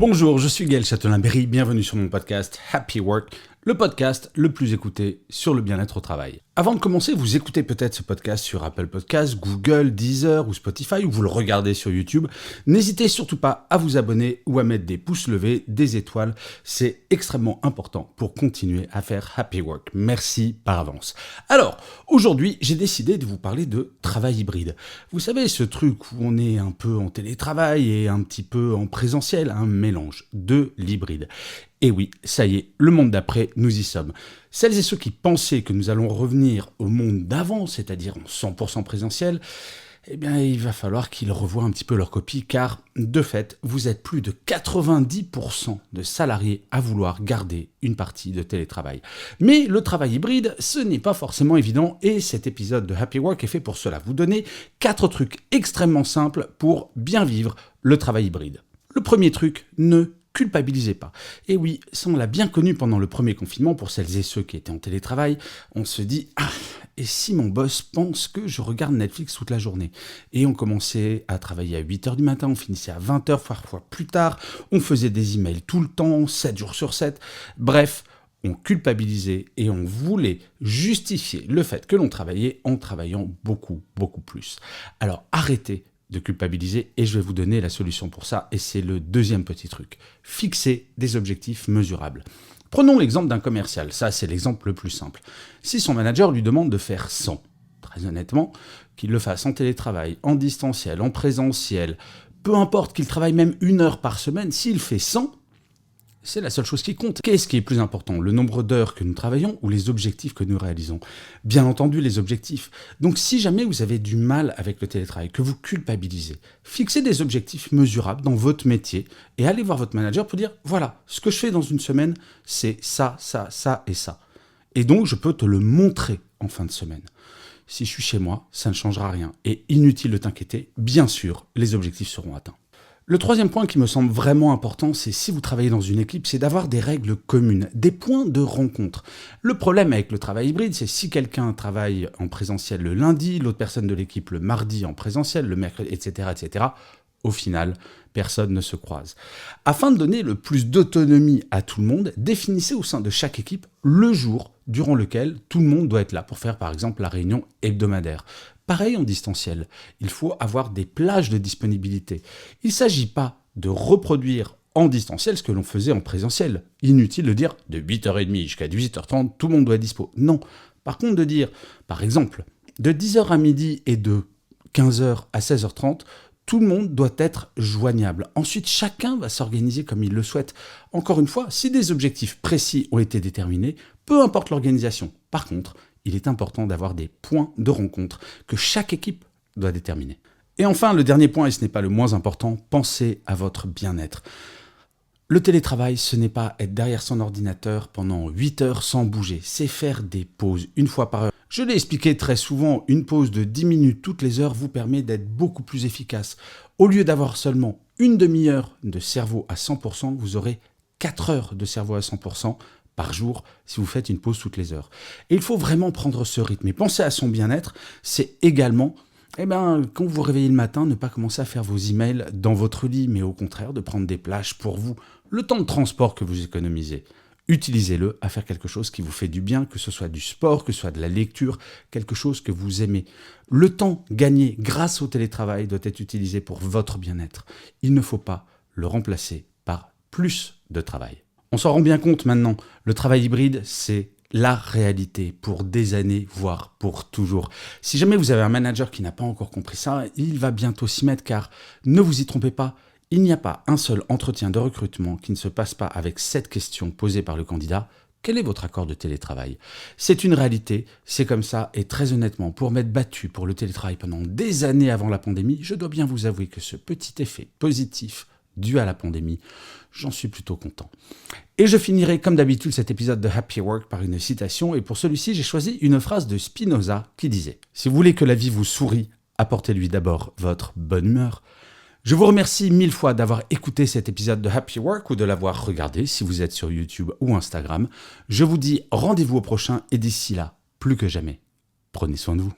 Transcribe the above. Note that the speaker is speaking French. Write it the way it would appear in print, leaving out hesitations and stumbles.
Bonjour, je suis Gaël Châtelain-Berry, bienvenue sur mon podcast Happy Work, le podcast le plus écouté sur le bien-être au travail. Avant de commencer, vous écoutez peut-être ce podcast sur Apple Podcasts, Google, Deezer ou Spotify, ou vous le regardez sur YouTube. N'hésitez surtout pas à vous abonner ou à mettre des pouces levés, des étoiles. C'est extrêmement important pour continuer à faire Happy Work. Merci par avance. Alors, aujourd'hui, j'ai décidé de vous parler de travail hybride. Vous savez, ce truc où on est un peu en télétravail et un petit peu en présentiel, un mélange de l'hybride. Et oui, ça y est, le monde d'après, nous y sommes. Celles et ceux qui pensaient que nous allons revenir au monde d'avant, c'est-à-dire en 100% présentiel, eh bien, il va falloir qu'ils revoient un petit peu leur copie, car, de fait, vous êtes plus de 90% de salariés à vouloir garder une partie de télétravail. Mais le travail hybride, ce n'est pas forcément évident, et cet épisode de Happy Work est fait pour cela. Vous donner 4 trucs extrêmement simples pour bien vivre le travail hybride. Le premier truc, ne culpabilisez pas. Et oui, ça on l'a bien connu pendant le premier confinement, pour celles et ceux qui étaient en télétravail, on se dit « Ah, et si mon boss pense que je regarde Netflix toute la journée ?» Et on commençait à travailler à 8h du matin, on finissait à 20h, parfois plus tard, on faisait des emails tout le temps, 7 jours sur 7, bref, on culpabilisait et on voulait justifier le fait que l'on travaillait en travaillant beaucoup plus. Alors arrêtez de culpabiliser, et je vais vous donner la solution pour ça, et c'est le deuxième petit truc. Fixer des objectifs mesurables. Prenons l'exemple d'un commercial, ça c'est l'exemple le plus simple. Si son manager lui demande de faire 100, très honnêtement, qu'il le fasse en télétravail, en distanciel, en présentiel, peu importe qu'il travaille même 1 heure par semaine, s'il fait 100, c'est la seule chose qui compte. Qu'est-ce qui est plus important, le nombre d'heures que nous travaillons ou les objectifs que nous réalisons? Bien entendu, les objectifs. Donc si jamais vous avez du mal avec le télétravail, que vous culpabilisez, fixez des objectifs mesurables dans votre métier et allez voir votre manager pour dire « Voilà, ce que je fais dans une semaine, c'est ça, ça, ça et ça. Et donc, je peux te le montrer en fin de semaine. Si je suis chez moi, ça ne changera rien. Et inutile de t'inquiéter, bien sûr, les objectifs seront atteints. » Le troisième point qui me semble vraiment important, c'est si vous travaillez dans une équipe, c'est d'avoir des règles communes, des points de rencontre. Le problème avec le travail hybride, c'est si quelqu'un travaille en présentiel le lundi, l'autre personne de l'équipe le mardi en présentiel, le mercredi, etc., au final, personne ne se croise. Afin de donner le plus d'autonomie à tout le monde, définissez au sein de chaque équipe le jour durant lequel tout le monde doit être là pour faire par exemple la réunion hebdomadaire. Pareil en distanciel, il faut avoir des plages de disponibilité. Il ne s'agit pas de reproduire en distanciel ce que l'on faisait en présentiel. Inutile de dire de 8h30 jusqu'à 18h30, tout le monde doit être dispo. Non. Par contre, de dire, par exemple, de 10h à midi et de 15h à 16h30, tout le monde doit être joignable. Ensuite, chacun va s'organiser comme il le souhaite. Encore une fois, si des objectifs précis ont été déterminés, peu importe l'organisation. Par contre, il est important d'avoir des points de rencontre que chaque équipe doit déterminer. Et enfin, le dernier point, et ce n'est pas le moins important, pensez à votre bien-être. Le télétravail, ce n'est pas être derrière son ordinateur pendant 8 heures sans bouger, c'est faire des pauses une fois par heure. Je l'ai expliqué très souvent, une pause de 10 minutes toutes les heures vous permet d'être beaucoup plus efficace. Au lieu d'avoir seulement une demi-heure de cerveau à 100%, vous aurez 4 heures de cerveau à 100% par jour si vous faites une pause toutes les heures. Et il faut vraiment prendre ce rythme. Et penser à son bien-être, c'est également, quand vous vous réveillez le matin, ne pas commencer à faire vos emails dans votre lit, mais au contraire de prendre des plages pour vous. Le temps de transport que vous économisez, utilisez-le à faire quelque chose qui vous fait du bien, que ce soit du sport, que ce soit de la lecture, quelque chose que vous aimez. Le temps gagné grâce au télétravail doit être utilisé pour votre bien-être. Il ne faut pas le remplacer par plus de travail. On s'en rend bien compte maintenant, le travail hybride, c'est la réalité pour des années, voire pour toujours. Si jamais vous avez un manager qui n'a pas encore compris ça, il va bientôt s'y mettre, car ne vous y trompez pas, il n'y a pas un seul entretien de recrutement qui ne se passe pas avec cette question posée par le candidat. Quel est votre accord de télétravail? C'est une réalité, c'est comme ça, et très honnêtement, pour m'être battu pour le télétravail pendant des années avant la pandémie, je dois bien vous avouer que ce petit effet positif dû à la pandémie, j'en suis plutôt content. Et je finirai comme d'habitude cet épisode de Happy Work par une citation, et pour celui-ci j'ai choisi une phrase de Spinoza qui disait « Si vous voulez que la vie vous sourie, apportez-lui d'abord votre bonne humeur ». Je vous remercie 1000 fois d'avoir écouté cet épisode de Happy Work ou de l'avoir regardé si vous êtes sur YouTube ou Instagram. Je vous dis rendez-vous au prochain et d'ici là, plus que jamais, prenez soin de vous.